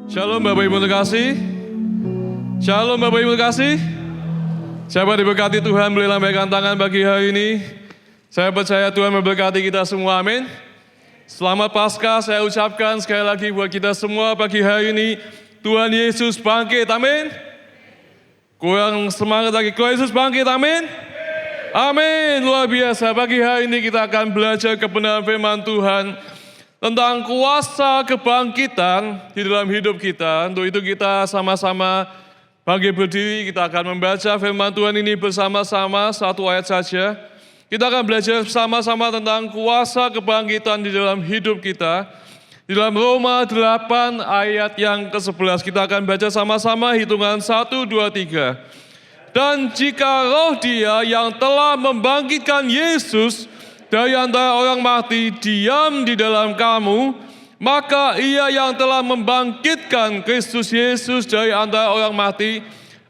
Shalom Bapak Ibu terkasih. Shalom Bapak Ibu terkasih. Siapa diberkati Tuhan boleh lambaikan tangan bagi hari ini. Saya percaya Tuhan memberkati kita semua, amin. Selamat Paskah saya ucapkan sekali lagi buat kita semua pagi hari ini. Tuhan Yesus bangkit, amin. Kurang semangat lagi, Tuhan Yesus bangkit, amin. Amin, luar biasa. Pagi hari ini kita akan belajar kebenaran firman Tuhan tentang kuasa kebangkitan di dalam hidup kita. Untuk itu kita sama-sama bangkit berdiri, kita akan membaca firman Tuhan ini bersama-sama, satu ayat saja. Kita akan belajar bersama-sama tentang kuasa kebangkitan di dalam hidup kita. Di dalam Roma 8 ayat yang ke-11, kita akan baca sama-sama hitungan 1, 2, 3. Dan jika roh Dia yang telah membangkitkan Yesus dari antara orang mati diam di dalam kamu, maka Ia yang telah membangkitkan Kristus Yesus dari antara orang mati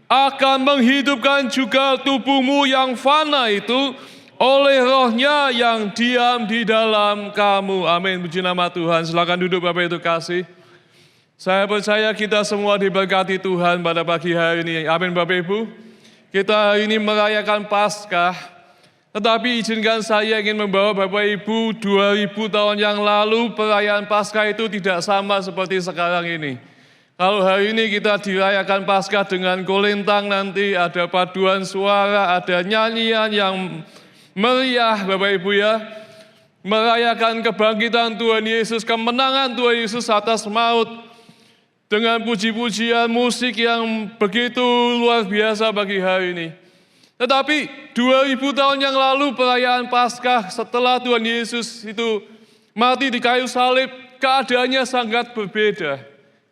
akan menghidupkan juga tubuhmu yang fana itu oleh rohnya yang diam di dalam kamu. Amin. Puji nama Tuhan. Silakan duduk Bapak itu kasih. Saya percaya kita semua diberkati Tuhan pada pagi hari ini. Amin Bapak Ibu. Kita hari ini merayakan Paskah. Tetapi izinkan saya ingin membawa Bapak Ibu 2000 tahun yang lalu perayaan Paskah itu tidak sama seperti sekarang ini. Kalau hari ini kita dirayakan Paskah dengan kolintang, nanti ada paduan suara, ada nyanyian yang meriah Bapak Ibu ya. Merayakan kebangkitan Tuhan Yesus, kemenangan Tuhan Yesus atas maut. Dengan puji-pujian musik yang begitu luar biasa bagi hari ini. Tetapi 2000 tahun yang lalu perayaan Paskah setelah Tuhan Yesus itu mati di kayu salib, keadaannya sangat berbeda.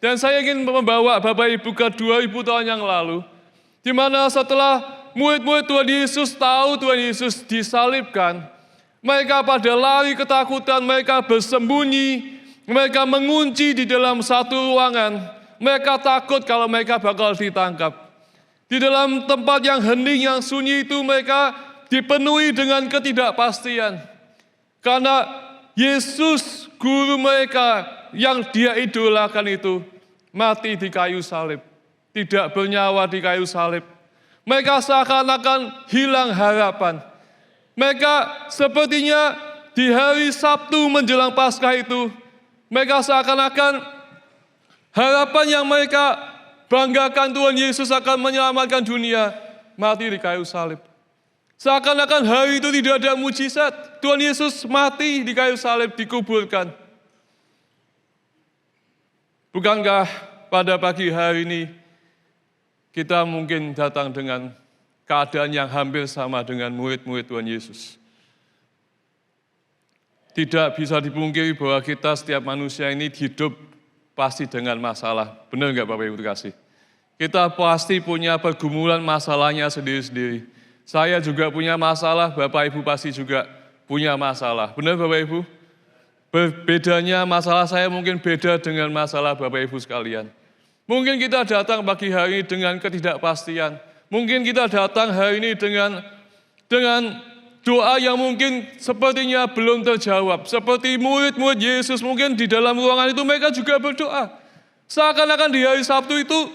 Dan saya ingin membawa Bapak Ibu ke 2000 tahun yang lalu, di mana setelah murid-murid Tuhan Yesus tahu Tuhan Yesus disalibkan, mereka pada lari ketakutan, mereka bersembunyi, mereka mengunci di dalam satu ruangan, mereka takut kalau mereka bakal ditangkap. Di dalam tempat yang hening, yang sunyi itu mereka dipenuhi dengan ketidakpastian. Karena Yesus, guru mereka yang dia idolakan itu, mati di kayu salib. Tidak bernyawa di kayu salib. Mereka seakan-akan hilang harapan. Mereka sepertinya di hari Sabtu menjelang Paskah itu, mereka seakan-akan harapan yang mereka banggakan Tuhan Yesus akan menyelamatkan dunia, mati di kayu salib. Seakan-akan hari itu tidak ada mujizat. Tuhan Yesus mati di kayu salib, dikuburkan. Bukankah pada pagi hari ini kita mungkin datang dengan keadaan yang hampir sama dengan murid-murid Tuhan Yesus? Tidak bisa dipungkiri bahwa kita setiap manusia ini hidup pasti dengan masalah. Benar nggak Bapak Ibu kasih? Kita pasti punya pergumulan masalahnya sendiri-sendiri. Saya juga punya masalah, Bapak Ibu pasti juga punya masalah. Benar Bapak Ibu? Bedanya masalah saya mungkin beda dengan masalah Bapak Ibu sekalian. Mungkin kita datang pagi hari ini dengan ketidakpastian. Mungkin kita datang hari ini dengan doa yang mungkin sepertinya belum terjawab. Seperti murid-murid Yesus mungkin di dalam ruangan itu mereka juga berdoa. Seakan-akan di hari Sabtu itu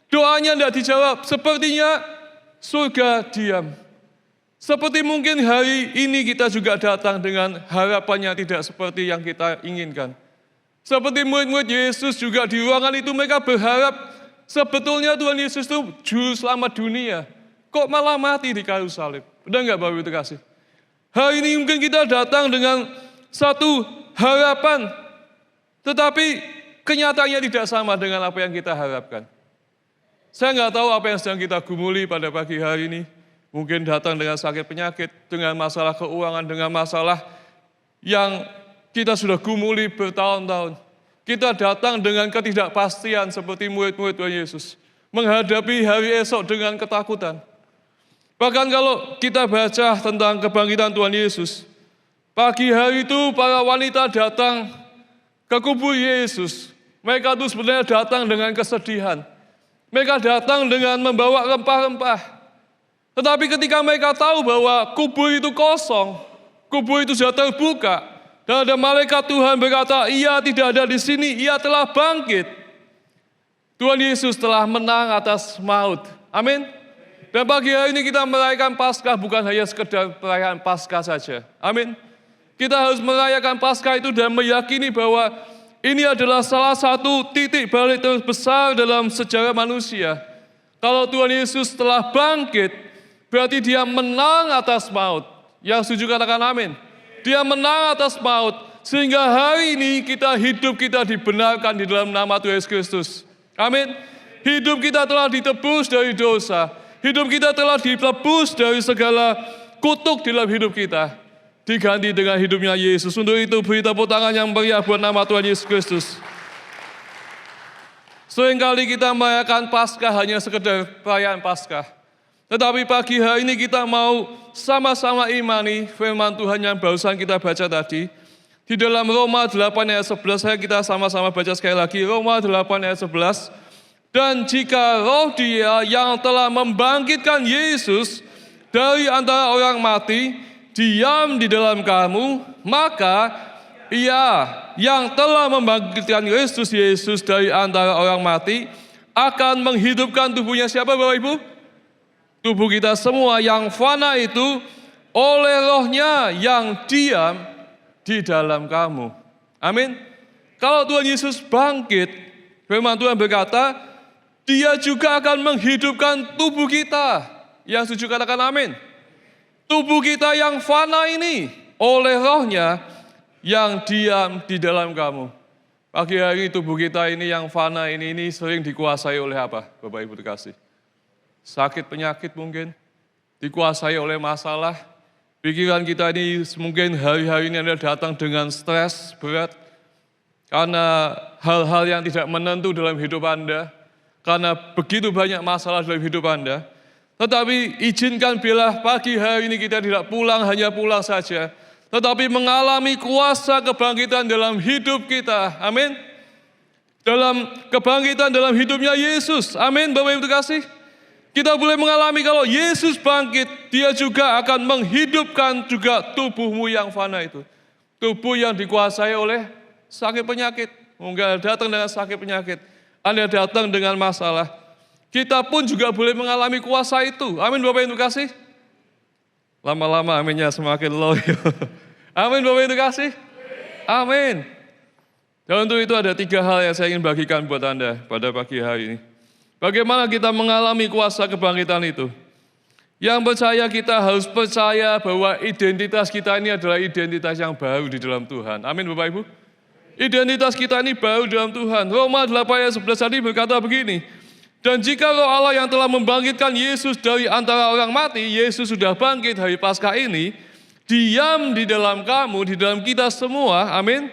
doanya tidak dijawab. Sepertinya surga diam. Seperti mungkin hari ini kita juga datang dengan harapan yang tidak seperti yang kita inginkan. Seperti murid-murid Yesus juga di ruangan itu mereka berharap sebetulnya Tuhan Yesus itu juru selamat dunia. Kok malah mati di kayu salib? Udah enggak Bapak Ibu kasih? Hari ini mungkin kita datang dengan satu harapan, tetapi kenyataannya tidak sama dengan apa yang kita harapkan. Saya nggak tahu apa yang sedang kita gumuli pada pagi hari ini. Mungkin datang dengan sakit penyakit, dengan masalah keuangan, dengan masalah yang kita sudah gumuli bertahun-tahun. Kita datang dengan ketidakpastian seperti murid-murid Tuhan Yesus. Menghadapi hari esok dengan ketakutan. Bahkan kalau kita baca tentang kebangkitan Tuhan Yesus, pagi hari itu para wanita datang ke kubur Yesus. Mereka itu sebenarnya datang dengan kesedihan. Mereka datang dengan membawa rempah-rempah. Tetapi ketika mereka tahu bahwa kubur itu kosong, kubur itu sudah terbuka, dan ada malaikat Tuhan berkata, ia tidak ada di sini, ia telah bangkit. Tuhan Yesus telah menang atas maut. Amin. Dan pagi hari ini kita merayakan Paskah bukan hanya sekedar perayaan Paskah saja. Amin. Kita harus merayakan Paskah itu dan meyakini bahwa ini adalah salah satu titik balik terbesar dalam sejarah manusia. Kalau Tuhan Yesus telah bangkit, berarti dia menang atas maut. Yang setuju katakan amin. Dia menang atas maut. Sehingga hari ini hidup kita dibenarkan di dalam nama Tuhan Yesus Kristus. Amin. Hidup kita telah ditebus dari dosa. Hidup kita telah ditebus dari segala kutuk di dalam hidup kita. Diganti dengan hidupnya Yesus. Untuk itu beri tepuk tangan yang meriah buat nama Tuhan Yesus Kristus. Seringkali kita merayakan Paskah hanya sekedar perayaan Paskah. Tetapi pagi hari ini kita mau sama-sama imani firman Tuhan yang barusan kita baca tadi. Di dalam Roma 8 ayat 11, kita sama-sama baca sekali lagi. Roma 8 ayat 11. Dan jika roh dia yang telah membangkitkan Yesus dari antara orang mati, diam di dalam kamu, maka ia yang telah membangkitkan Kristus Yesus dari antara orang mati, akan menghidupkan tubuhnya siapa Bapak Ibu? Tubuh kita semua yang fana itu oleh rohnya yang diam di dalam kamu. Amin. Kalau Tuhan Yesus bangkit, firman Tuhan berkata, dia juga akan menghidupkan tubuh kita. Yang setuju katakan amin. Tubuh kita yang fana ini oleh rohnya yang diam di dalam kamu. Pagi hari tubuh kita ini yang fana ini sering dikuasai oleh apa? Bapak Ibu dikasih. Sakit penyakit mungkin. Dikuasai oleh masalah. Pikiran kita ini mungkin hari-hari ini Anda datang dengan stres berat. Karena hal-hal yang tidak menentu dalam hidup Anda. Karena begitu banyak masalah dalam hidup Anda. Tetapi izinkan bila pagi hari ini kita tidak pulang, hanya pulang saja. Tetapi mengalami kuasa kebangkitan dalam hidup kita. Amin. Dalam kebangkitan dalam hidupnya Yesus. Amin Bapak Ibu kasih. Kita boleh mengalami kalau Yesus bangkit, dia juga akan menghidupkan juga tubuhmu yang fana itu. Tubuh yang dikuasai oleh sakit penyakit. Mungkin datang dengan sakit penyakit. Anda datang dengan masalah. Kita pun juga boleh mengalami kuasa itu. Amin Bapak Ibu kasih. Lama-lama aminnya semakin low. Amin Bapak Ibu kasih. Amin. Dan untuk itu ada 3 hal yang saya ingin bagikan buat Anda pada pagi hari ini. Bagaimana kita mengalami kuasa kebangkitan itu? Yang percaya kita harus percaya bahwa identitas kita ini adalah identitas yang baru di dalam Tuhan. Amin Bapak Ibu. Identitas kita ini baru dalam Tuhan. Roma 8 ayat 11 tadi berkata begini. Dan jika roh Allah yang telah membangkitkan Yesus dari antara orang mati, Yesus sudah bangkit hari Paskah ini, diam di dalam kamu, di dalam kita semua, amin.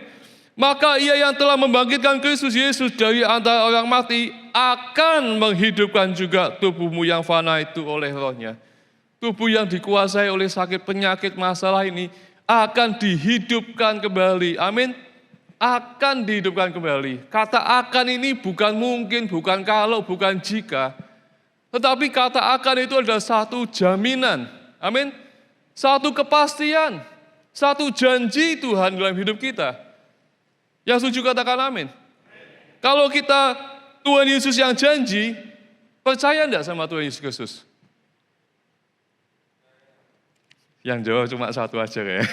Maka ia yang telah membangkitkan Kristus Yesus dari antara orang mati, akan menghidupkan juga tubuhmu yang fana itu oleh rohnya. Tubuh yang dikuasai oleh sakit penyakit masalah ini, akan dihidupkan kembali, amin. Akan dihidupkan kembali. Kata akan ini bukan mungkin, bukan kalau, bukan jika. Tetapi kata akan itu adalah satu jaminan. Amin. Satu kepastian. Satu janji Tuhan dalam hidup kita. Yang setuju katakan amin. Kalau kita Tuhan Yesus yang janji, percaya enggak sama Tuhan Yesus Kristus? Yang jawab cuma satu aja ya.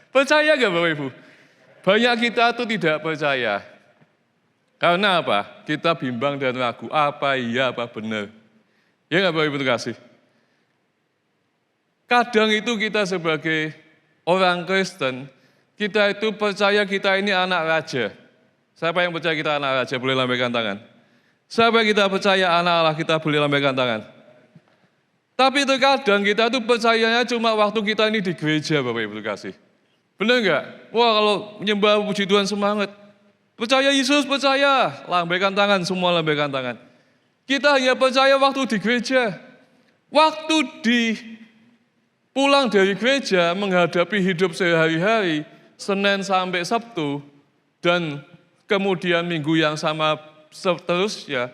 Percaya enggak Bapak Ibu? Banyak kita tuh tidak percaya. Karena apa? Kita bimbang dan ragu. Apa iya, apa benar. Ya nggak Bapak Ibu kasih? Kadang itu kita sebagai orang Kristen, kita itu percaya kita ini anak raja. Siapa yang percaya kita anak raja? Boleh lambaikan tangan. Siapa kita percaya anak Allah? Kita boleh lambaikan tangan. Tapi terkadang kita tuh percayanya cuma waktu kita ini di gereja Bapak Ibu kasih. Benar enggak? Wah kalau menyembah puji Tuhan semangat. Percaya Yesus, percaya. Lambaikan tangan, semua lambaikan tangan. Kita hanya percaya waktu di gereja. Waktu pulang dari gereja menghadapi hidup sehari-hari, Senin sampai Sabtu, dan kemudian minggu yang sama seterusnya.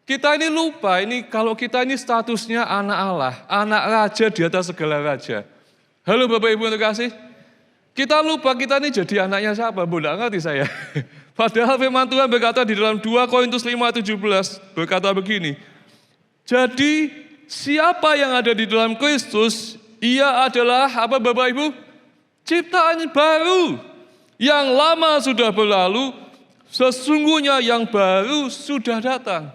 Kita ini lupa, kalau kita ini statusnya anak Allah, anak raja di atas segala raja. Halo Bapak Ibu yang terkasih. Kita lupa kita ini jadi anaknya siapa, Bu, enggak ngerti saya. Padahal firman Tuhan berkata di dalam 2 Korintus 5:17 berkata begini. Jadi siapa yang ada di dalam Kristus, ia adalah apa Bapak Ibu? Ciptaan baru. Yang lama sudah berlalu, sesungguhnya yang baru sudah datang.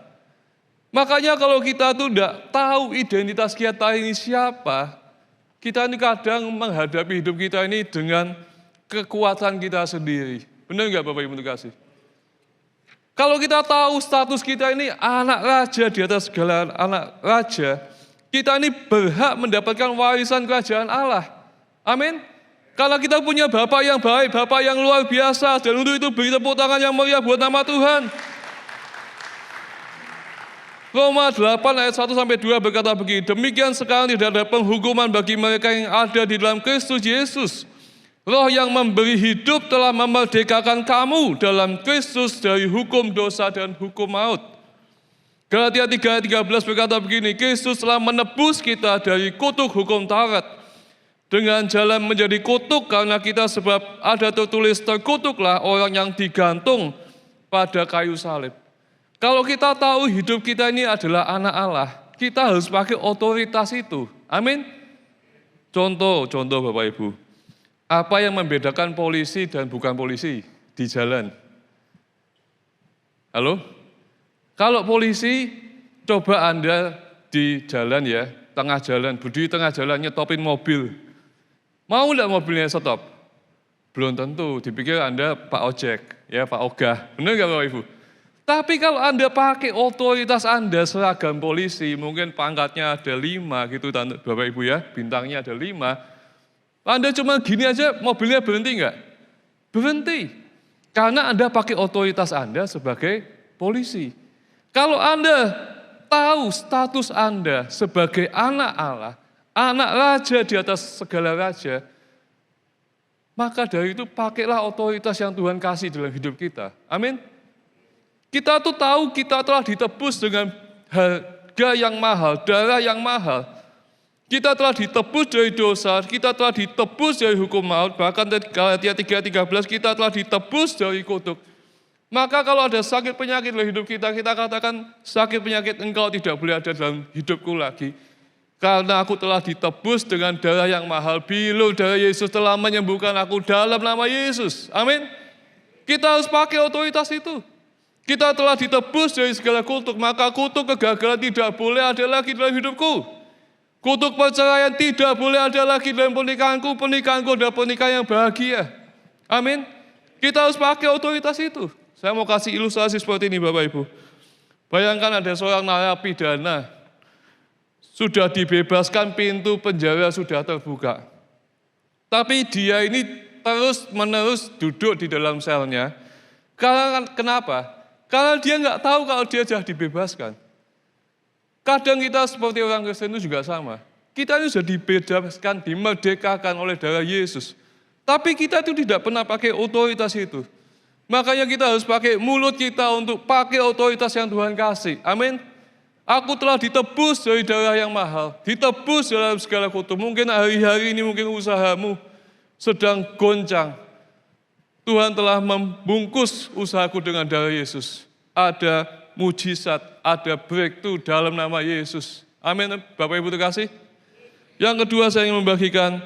Makanya kalau kita tuh tidak tahu identitas kita ini siapa, kita ini kadang menghadapi hidup kita ini dengan kekuatan kita sendiri. Benar nggak Bapak Ibu kasih? Kalau kita tahu status kita ini anak raja di atas segala anak raja, kita ini berhak mendapatkan warisan kerajaan Allah. Amin. Kalau kita punya Bapak yang baik, Bapak yang luar biasa, dan untuk itu beri tepuk tangan yang meriah buat nama Tuhan. Roma 8 ayat 1-2 berkata begini, demikian sekarang tidak ada penghukuman bagi mereka yang ada di dalam Kristus Yesus. Roh yang memberi hidup telah memerdekakan kamu dalam Kristus dari hukum dosa dan hukum maut. Galatia 3 ayat 13 berkata begini, Kristus telah menebus kita dari kutuk hukum Taurat dengan jalan menjadi kutuk karena kita sebab ada tertulis terkutuklah orang yang digantung pada kayu salib. Kalau kita tahu hidup kita ini adalah anak Allah, kita harus pakai otoritas itu. Amin. Contoh Bapak Ibu. Apa yang membedakan polisi dan bukan polisi di jalan? Halo? Kalau polisi, coba Anda di jalan ya, tengah jalan, berdiri tengah jalan, nyetopin mobil. Mau enggak mobilnya stop? Belum tentu, dipikir Anda Pak Ojek, ya Pak Ogah. Benar enggak Bapak Ibu? Tapi kalau Anda pakai otoritas Anda seragam polisi, mungkin pangkatnya ada 5 gitu Bapak Ibu ya, bintangnya ada 5. Anda cuma gini aja, mobilnya berhenti enggak? Berhenti. Karena Anda pakai otoritas Anda sebagai polisi. Kalau Anda tahu status Anda sebagai anak Allah, anak raja di atas segala raja, maka dari itu pakailah otoritas yang Tuhan kasih dalam hidup kita. Amin. Kita tuh tahu kita telah ditebus dengan harga yang mahal, darah yang mahal. Kita telah ditebus dari dosa, kita telah ditebus dari hukum maut, bahkan Galatia 3:13 kita telah ditebus dari kutuk. Maka kalau ada sakit penyakit dalam hidup kita, kita katakan sakit penyakit engkau tidak boleh ada dalam hidupku lagi. Karena aku telah ditebus dengan darah yang mahal, bilur darah Yesus telah menyembuhkan aku dalam nama Yesus. Amin. Kita harus pakai otoritas itu. Kita telah ditebus dari segala kutuk, maka kutuk kegagalan tidak boleh ada lagi dalam hidupku. Kutuk perceraian tidak boleh ada lagi dalam pernikahanku. Pernikahanku adalah pernikahan yang bahagia. Amin. Kita harus pakai otoritas itu. Saya mau kasih ilustrasi seperti ini Bapak Ibu. Bayangkan ada seorang narapidana. Sudah dibebaskan, pintu penjara sudah terbuka. Tapi dia ini terus-menerus duduk di dalam selnya. Karena kenapa? Karena dia nggak tahu kalau dia sudah dibebaskan. Kadang kita seperti orang Kristen itu juga sama. Kita ini sudah dibebaskan, dimerdekakan oleh darah Yesus. Tapi kita itu tidak pernah pakai otoritas itu. Makanya kita harus pakai mulut kita untuk pakai otoritas yang Tuhan kasih. Amin. Aku telah ditebus dari darah yang mahal. Ditebus dalam segala kutuk. Mungkin hari-hari ini mungkin usahamu sedang goncang. Tuhan telah membungkus usahaku dengan darah Yesus. Ada mujizat, ada breakthrough dalam nama Yesus. Amin, Bapak Ibu terkasih. Yang kedua saya ingin membagikan,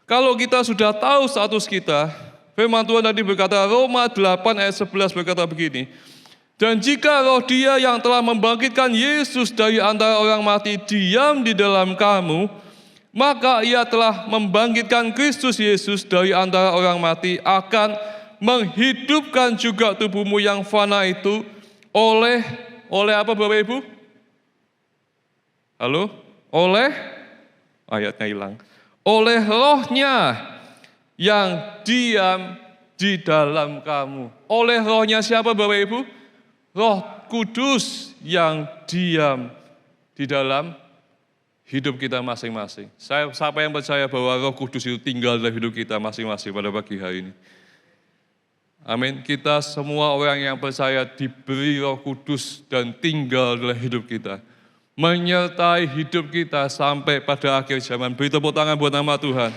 kalau kita sudah tahu status kita, firman Tuhan tadi berkata, Roma 8 ayat 11 berkata begini, dan jika roh dia yang telah membangkitkan Yesus dari antara orang mati diam di dalam kamu, maka ia telah membangkitkan Kristus Yesus dari antara orang mati, akan menghidupkan juga tubuhmu yang fana itu, oleh apa Bapak Ibu? Halo? Oleh, ayatnya hilang. Oleh rohnya yang diam di dalam kamu. Oleh rohnya siapa Bapak Ibu? Roh Kudus yang diam di dalam hidup kita masing-masing. Siapa yang percaya bahwa Roh Kudus itu tinggal dalam hidup kita masing-masing pada pagi hari ini? Amin. Kita semua orang yang percaya diberi Roh Kudus dan tinggal dalam hidup kita. Menyertai hidup kita sampai pada akhir zaman. Beri tepuk tangan buat nama Tuhan.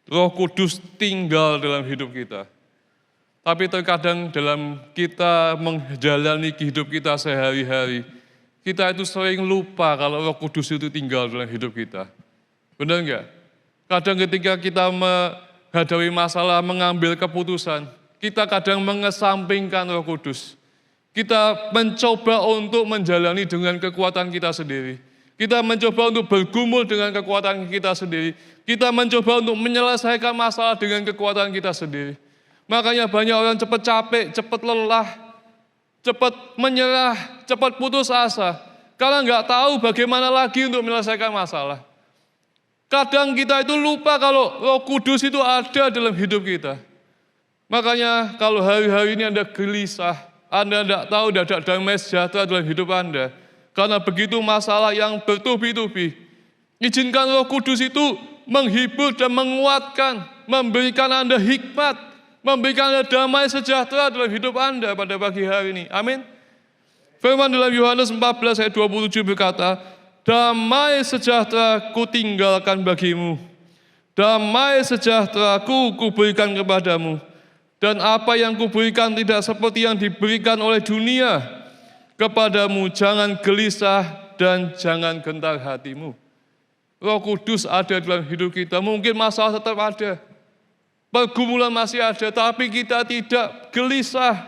Roh Kudus tinggal dalam hidup kita. Tapi terkadang dalam kita menjalani hidup kita sehari-hari, kita itu sering lupa kalau Roh Kudus itu tinggal dalam hidup kita. Benar enggak? Kadang ketika kita menghadapi masalah, mengambil keputusan, kita kadang mengesampingkan Roh Kudus. Kita mencoba untuk menjalani dengan kekuatan kita sendiri. Kita mencoba untuk bergumul dengan kekuatan kita sendiri. Kita mencoba untuk menyelesaikan masalah dengan kekuatan kita sendiri. Makanya banyak orang cepat capek, cepat lelah, cepat menyerah, cepat putus asa. Karena nggak tahu bagaimana lagi untuk menyelesaikan masalah. Kadang kita itu lupa kalau Roh Kudus itu ada dalam hidup kita. Makanya kalau hari-hari ini Anda gelisah, Anda tidak tahu, tidak ada damai sejahtera dalam hidup Anda. Karena begitu masalah yang bertubi-tubi. Izinkan Roh Kudus itu menghibur dan menguatkan, memberikan Anda hikmat, memberikan Anda damai sejahtera dalam hidup Anda pada pagi hari ini. Amin. Firman dalam Yohanes 14 ayat 27 berkata, damai sejahtera ku tinggalkan bagimu. Damai sejahtera ku berikan kepadamu. Dan apa yang kuberikan tidak seperti yang diberikan oleh dunia. Kepadamu jangan gelisah dan jangan gentar hatimu. Roh Kudus ada dalam hidup kita. Mungkin masalah tetap ada. Pergumulan masih ada, tapi kita tidak gelisah.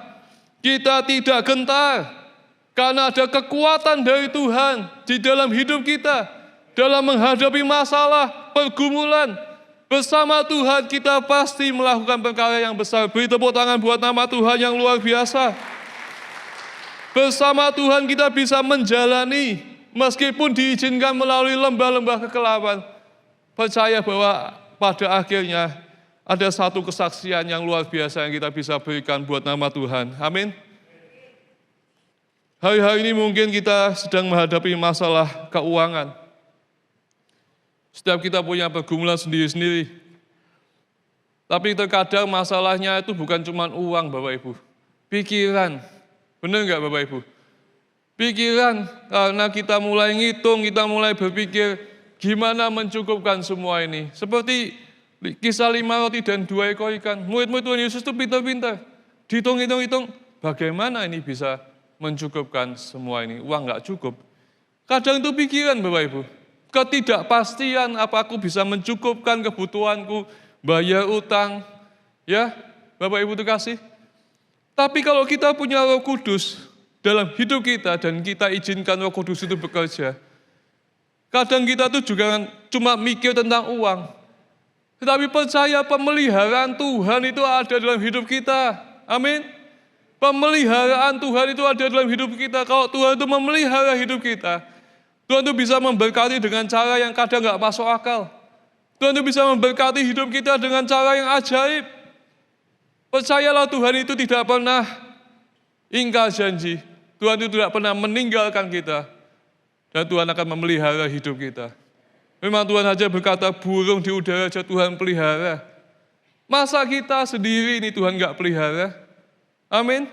Kita tidak gentar. Karena ada kekuatan dari Tuhan di dalam hidup kita. Dalam menghadapi masalah, pergumulan. Bersama Tuhan kita pasti melakukan perkara yang besar. Beri tepuk tangan buat nama Tuhan yang luar biasa. Bersama Tuhan kita bisa menjalani, meskipun diizinkan melalui lembah-lembah kekelaman. Percaya bahwa pada akhirnya ada satu kesaksian yang luar biasa yang kita bisa berikan buat nama Tuhan. Amin. Hari-hari ini mungkin kita sedang menghadapi masalah keuangan. Setiap kita punya pergumulan sendiri-sendiri. Tapi terkadang masalahnya itu bukan cuma uang Bapak Ibu. Pikiran. Benar enggak Bapak Ibu? Pikiran, karena kita mulai ngitung, kita mulai berpikir gimana mencukupkan semua ini. Seperti kisah 5 roti dan 2 ekor ikan. Murid-murid Tuhan Yesus itu pintar-pintar. Dihitung-hitung, bagaimana ini bisa mencukupkan semua ini. Uang enggak cukup. Kadang itu pikiran Bapak Ibu. Ketidakpastian apa aku bisa mencukupkan kebutuhanku, bayar utang. Ya, Bapak Ibu terkasih. Tapi kalau kita punya Roh Kudus dalam hidup kita dan kita izinkan Roh Kudus itu bekerja, kadang kita tuh juga cuma mikir tentang uang. Tetapi percaya pemeliharaan Tuhan itu ada dalam hidup kita. Amin. Pemeliharaan Tuhan itu ada dalam hidup kita. Kalau Tuhan itu memelihara hidup kita, Tuhan itu bisa memberkati dengan cara yang kadang gak masuk akal. Tuhan itu bisa memberkati hidup kita dengan cara yang ajaib. Percayalah Tuhan itu tidak pernah ingkar janji. Tuhan itu tidak pernah meninggalkan kita. Dan Tuhan akan memelihara hidup kita. Memang Tuhan saja berkata burung di udara saja Tuhan pelihara. Masa kita sendiri ini Tuhan enggak pelihara? Amin.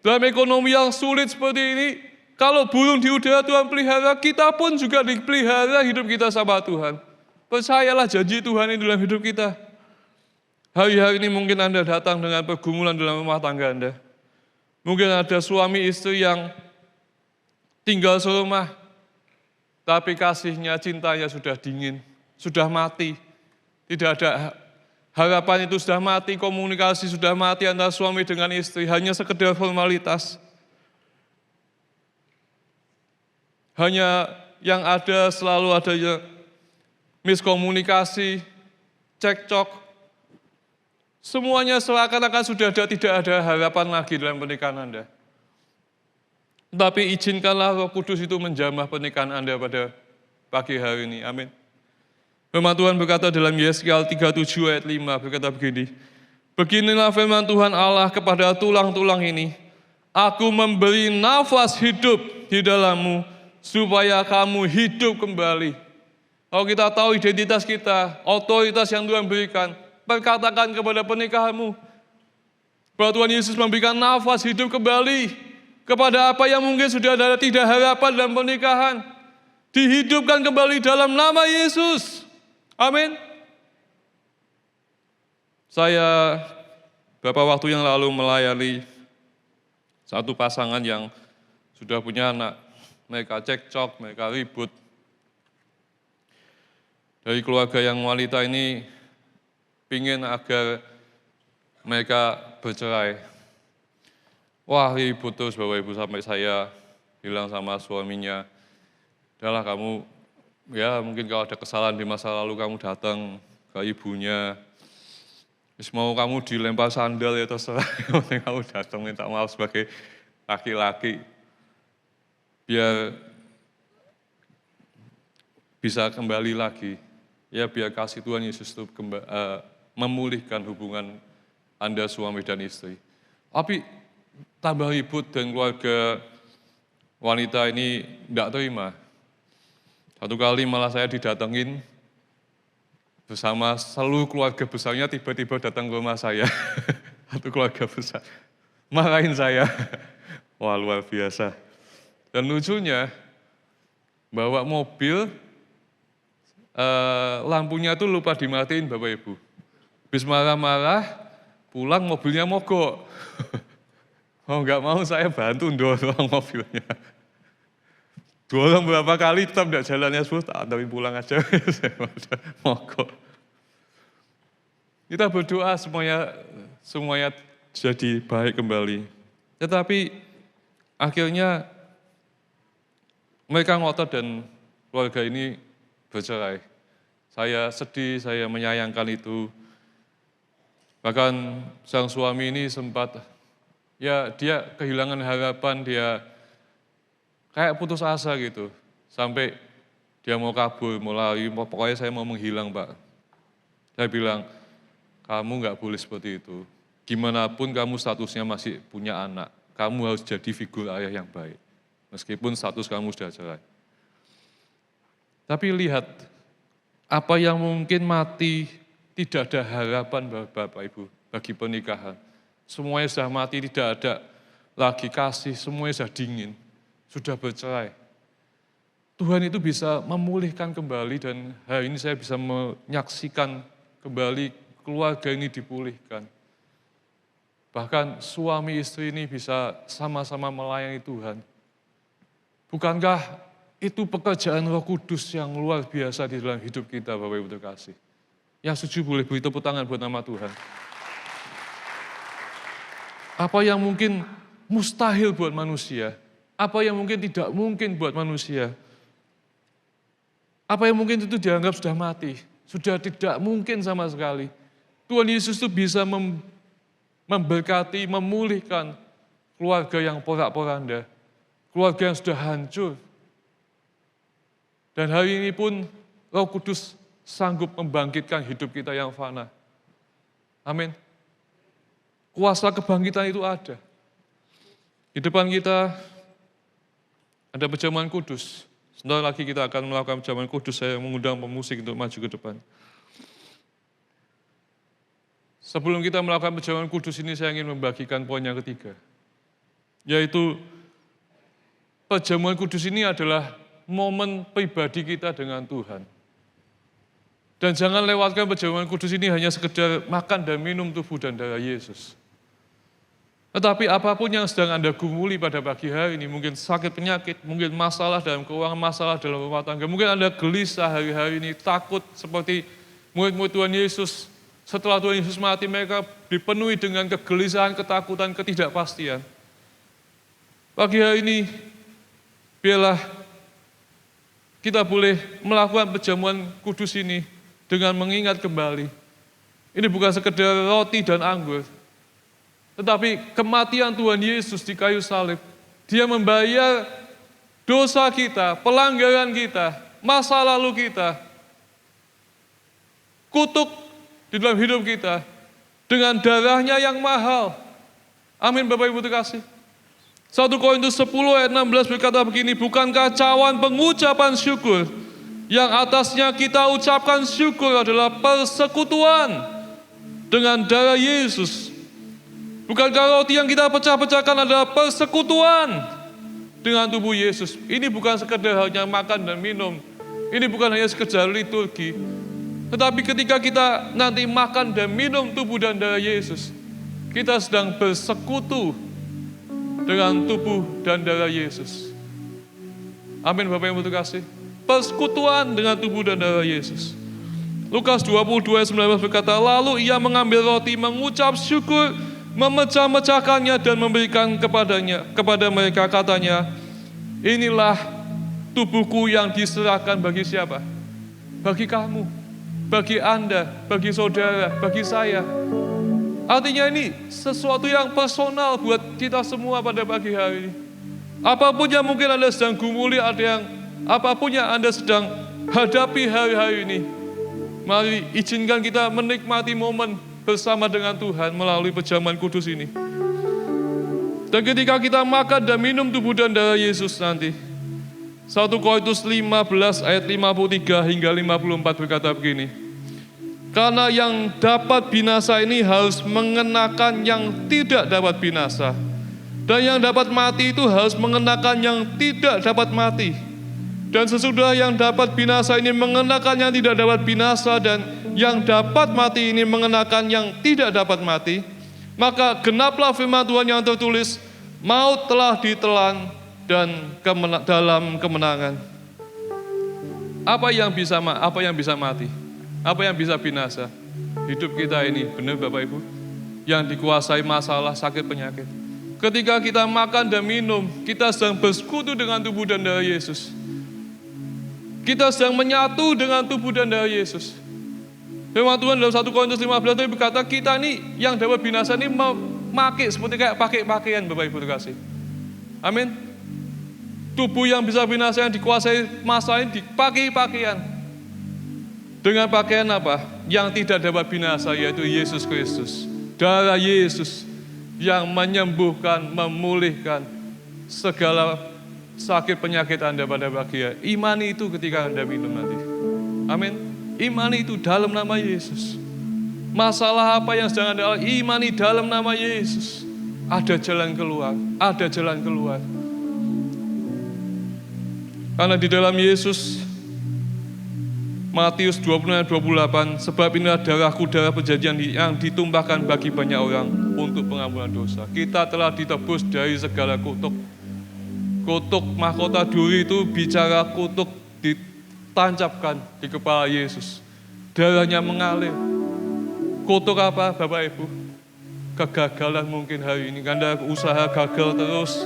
Dalam ekonomi yang sulit seperti ini, kalau burung di udara Tuhan pelihara, kita pun juga dipelihara hidup kita sama Tuhan. Percayalah janji Tuhan ini dalam hidup kita. Hari-hari ini mungkin Anda datang dengan pergumulan dalam rumah tangga Anda. Mungkin ada suami istri yang tinggal serumah, tapi kasihnya, cintanya sudah dingin, sudah mati. Tidak ada harapan, itu sudah mati, komunikasi sudah mati antara suami dengan istri, hanya sekedar formalitas. Hanya yang ada selalu ada miskomunikasi, cekcok. Semuanya seakan-akan sudah tidak ada harapan lagi dalam pernikahan Anda. Tapi izinkanlah Roh Kudus itu menjamah pernikahan Anda pada pagi hari ini. Amin. Firman Tuhan berkata dalam Yesaya 37 ayat 5 berkata begini. Beginilah firman Tuhan Allah kepada tulang-tulang ini. Aku memberi nafas hidup di dalammu supaya kamu hidup kembali. Kalau kita tahu identitas kita, otoritas yang Tuhan berikan, perkatakan kepada pernikahanmu bahwa Tuhan Yesus memberikan nafas hidup kembali kepada apa yang mungkin sudah ada tidak harapan dalam pernikahan. Dihidupkan kembali dalam nama Yesus. Amin. Saya beberapa waktu yang lalu melayani satu pasangan yang sudah punya anak. Mereka cekcok, mereka ribut. Dari keluarga yang wanita ini ingin agar mereka bercerai. Wah, ribut terus Bapak Ibu, sampai saya bilang sama suaminya, udahlah kamu, ya mungkin kalau ada kesalahan di masa lalu kamu datang ke ibunya, terus mau kamu dilempar sandal ya terserah, yang penting kamu datang minta maaf sebagai laki-laki, biar bisa kembali lagi, ya biar kasih Tuhan Yesus itu memulihkan hubungan Anda suami dan istri. Tapi tambah ribut dan keluarga wanita ini tidak terima. Satu kali malah saya didatengin bersama seluruh keluarga besarnya, tiba-tiba datang ke rumah saya. Satu keluarga besar, marahin saya. Wah, luar biasa. Dan lucunya, bawa mobil, lampunya tuh lupa dimatiin Bapak Ibu. Habis marah-marah, pulang mobilnya mogok. Mau nggak mau saya bantu dorong mobilnya. Dorong berapa kali tetap tidak jalannya semua, tapi pulang aja, saya mogok. Kita berdoa semuanya jadi baik kembali. Tetapi akhirnya mereka ngotot dan keluarga ini bercerai. Saya sedih, saya menyayangkan itu. Bahkan sang suami ini sempat, ya dia kehilangan harapan, dia kayak putus asa gitu. Sampai dia mau kabur, mau lari, pokoknya saya mau menghilang Pak. Saya bilang, kamu nggak boleh seperti itu. Gimana pun kamu statusnya masih punya anak, kamu harus jadi figur ayah yang baik. Meskipun status kamu sudah cerai. Tapi lihat, apa yang mungkin mati, tidak ada harapan Bapak Ibu bagi pernikahan. Semuanya sudah mati, tidak ada lagi kasih, semuanya sudah dingin, sudah bercerai. Tuhan itu bisa memulihkan kembali dan hari ini saya bisa menyaksikan kembali keluarga ini dipulihkan. Bahkan suami istri ini bisa sama-sama melayani Tuhan. Bukankah itu pekerjaan Roh Kudus yang luar biasa di dalam hidup kita Bapak Ibu terkasih. Yang setuju boleh beri tepuk tangan buat nama Tuhan. Apa yang mungkin mustahil buat manusia, apa yang mungkin tidak mungkin buat manusia, apa yang mungkin itu dianggap sudah mati, sudah tidak mungkin sama sekali. Tuhan Yesus itu bisa memberkati, memulihkan keluarga yang porak-poranda, keluarga yang sudah hancur. Dan hari ini pun Roh Kudus sanggup membangkitkan hidup kita yang fana. Amin. Kuasa kebangkitan itu ada. Di depan kita ada perjamuan kudus. Sebentar lagi kita akan melakukan perjamuan kudus. Saya mengundang pemusik untuk maju ke depan. Sebelum kita melakukan perjamuan kudus ini, saya ingin membagikan poin yang ketiga. Yaitu, perjamuan kudus ini adalah momen pribadi kita dengan Tuhan. Dan jangan lewatkan perjamuan kudus ini hanya sekedar makan dan minum tubuh dan darah Yesus. Tetapi apapun yang sedang Anda gumuli pada pagi hari ini, mungkin sakit penyakit, mungkin masalah dalam keuangan, masalah dalam rumah tangga, mungkin Anda gelisah hari-hari ini, takut seperti murid-murid Tuhan Yesus. Setelah Tuhan Yesus mati, mereka dipenuhi dengan kegelisahan, ketakutan, ketidakpastian. Pagi hari ini, biarlah kita boleh melakukan perjamuan kudus ini dengan mengingat kembali. Ini bukan sekedar roti dan anggur, tetapi kematian Tuhan Yesus di kayu salib. Dia membayar dosa kita, pelanggaran kita, masa lalu kita, kutuk di dalam hidup kita dengan darahnya yang mahal. Amin Bapak Ibu terkasih. 1 Korintus 10 ayat 16 berkata begini, bukankah cawan pengucapan syukur yang atasnya kita ucapkan syukur adalah persekutuan dengan darah Yesus. Bukankah roti yang kita pecah-pecahkan adalah persekutuan dengan tubuh Yesus. Ini bukan sekedar hanya makan dan minum. Ini bukan hanya sekedar liturgi. Tetapi ketika kita nanti makan dan minum tubuh dan darah Yesus, kita sedang bersekutu dengan tubuh dan darah Yesus. Amin Bapak Ibu terkasih. Persekutuan dengan tubuh dan darah Yesus. Lukas 22 ayat 19 berkata, lalu ia mengambil roti, mengucap syukur, memecah-mecahkannya dan memberikan kepada mereka, katanya, inilah tubuhku yang diserahkan bagi siapa? Bagi kamu, bagi Anda, bagi saudara, bagi saya. Artinya ini sesuatu yang personal buat kita semua pada pagi hari ini. Apapun yang mungkin Anda sedang gumuli, apapun yang Anda sedang hadapi hari-hari ini, mari izinkan kita menikmati momen bersama dengan Tuhan melalui perjamuan kudus ini. Dan ketika kita makan dan minum tubuh dan darah Yesus nanti, 1 Korintus 15 ayat 53 hingga 54 berkata begini, karena yang dapat binasa ini harus mengenakan yang tidak dapat binasa, dan yang dapat mati itu harus mengenakan yang tidak dapat mati. Dan sesudah yang dapat binasa ini mengenakan yang tidak dapat binasa, dan yang dapat mati ini mengenakan yang tidak dapat mati, maka genaplah firman Tuhan yang tertulis, maut telah ditelan dan dalam kemenangan. Apa yang bisa mati? Apa yang bisa binasa? Hidup kita ini, benar Bapak Ibu, yang dikuasai masalah sakit penyakit. Ketika kita makan dan minum, kita sedang bersekutu dengan tubuh dan darah Yesus. Kita sedang menyatu dengan tubuh dan darah Yesus. Firman Tuhan dalam 1 Korintus 15 itu berkata, kita ini yang dapat binasa ini memakai seperti kayak pakai pakaian Bapak Ibu terkasih. Amin. Tubuh yang bisa binasa yang dikuasai masalah ini dipakai pakaian. Dengan pakaian apa? Yang tidak dapat binasa, yaitu Yesus Kristus. Darah Yesus yang menyembuhkan, memulihkan segala sakit penyakit Anda pada pagi hari. Imani itu ketika Anda minum nanti. Amin. Imani itu dalam nama Yesus. Masalah apa yang sedang Anda alami, imani dalam nama Yesus. Ada jalan keluar, ada jalan keluar. Karena di dalam Yesus, Matius 26:28, sebab inilah darahku, darah perjanjian yang ditumpahkan bagi banyak orang untuk pengampunan dosa. Kita telah ditebus dari segala kutuk. Kutuk mahkota duri itu bicara kutuk ditancapkan di kepala Yesus. Darahnya mengalir. Kutuk apa Bapak Ibu? Kegagalan mungkin hari ini. Anda usaha gagal terus.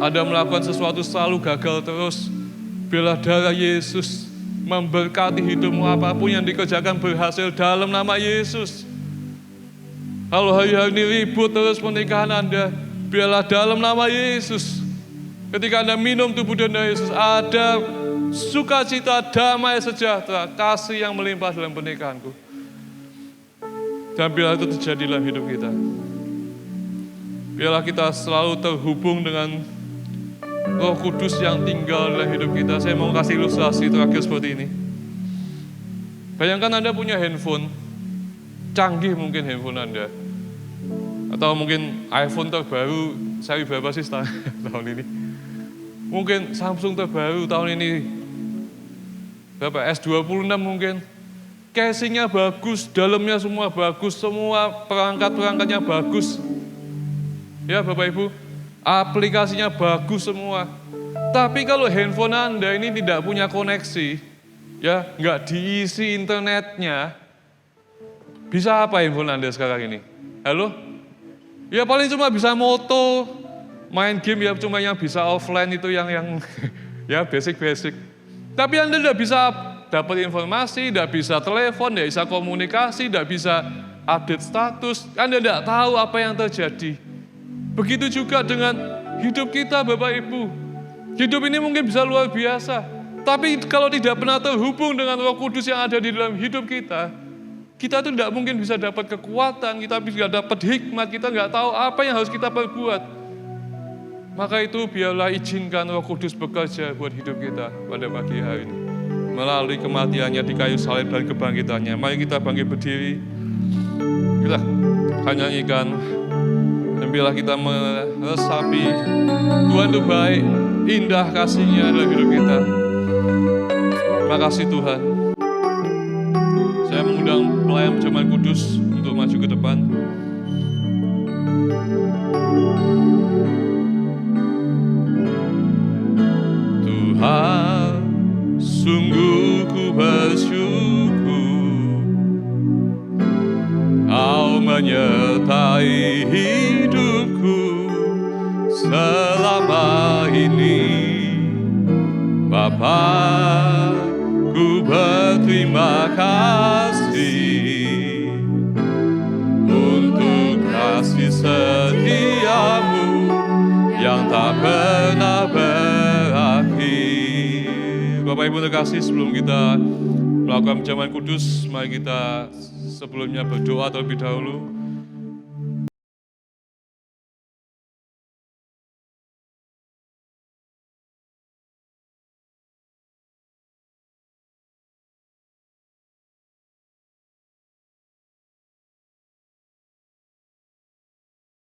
Anda melakukan sesuatu selalu gagal terus. Biarlah darah Yesus memberkati hidupmu, apapun yang dikerjakan berhasil dalam nama Yesus. Kalau hari-hari ini ribut terus pernikahan Anda, biarlah dalam nama Yesus. Ketika Anda minum tubuh dan darah Yesus, ada sukacita, damai, sejahtera, kasih yang melimpah dalam pernikahanku. Dan biarlah itu terjadi dalam hidup kita. Biarlah kita selalu terhubung dengan Roh Kudus yang tinggal dalam hidup kita. Saya mau kasih ilustrasi terakhir seperti ini. Bayangkan Anda punya handphone, canggih mungkin handphone Anda. Atau mungkin iPhone terbaru, seri berapa sih tahun ini? Mungkin Samsung terbaru tahun ini, berapa? S26 mungkin. Casingnya bagus, dalamnya semua bagus, semua perangkat-perangkatnya bagus. Ya Bapak Ibu, aplikasinya bagus semua. Tapi kalau handphone Anda ini tidak punya koneksi, ya nggak diisi internetnya, bisa apa handphone Anda sekarang ini? Halo? Ya paling cuma bisa moto, main game ya cuma yang bisa offline itu yang ya basic-basic. Tapi Anda tidak bisa dapat informasi, tidak bisa telepon, tidak bisa komunikasi, tidak bisa update status. Anda tidak tahu apa yang terjadi. Begitu juga dengan hidup kita Bapak Ibu. Hidup ini mungkin bisa luar biasa. Tapi kalau tidak pernah terhubung dengan Roh Kudus yang ada di dalam hidup kita, kita itu tidak mungkin bisa dapat kekuatan, kita bisa dapat hikmat, kita nggak tahu apa yang harus kita perbuat. Maka itu biarlah izinkan Roh Kudus bekerja buat hidup kita pada pagi hari ini. Melalui kematiannya di kayu salib dan kebangkitannya. Mari kita bangkit berdiri. Kita nyanyikan. Dan biarlah kita meresapi Tuhan itu baik, indah kasih-Nya dalam hidup kita. Terima kasih Tuhan. Saya pelayan perjamuan kudus untuk maju ke depan. Tuhan, sungguh ku bersyukur Kau menyertai hidupku selama ini. Bapa, ku berterima kasih untuk kasih setiamu yang tak pernah berakhir. Bapak Ibu terkasih, sebelum kita melakukan perjamuan kudus, mari kita sebelumnya berdoa terlebih dahulu.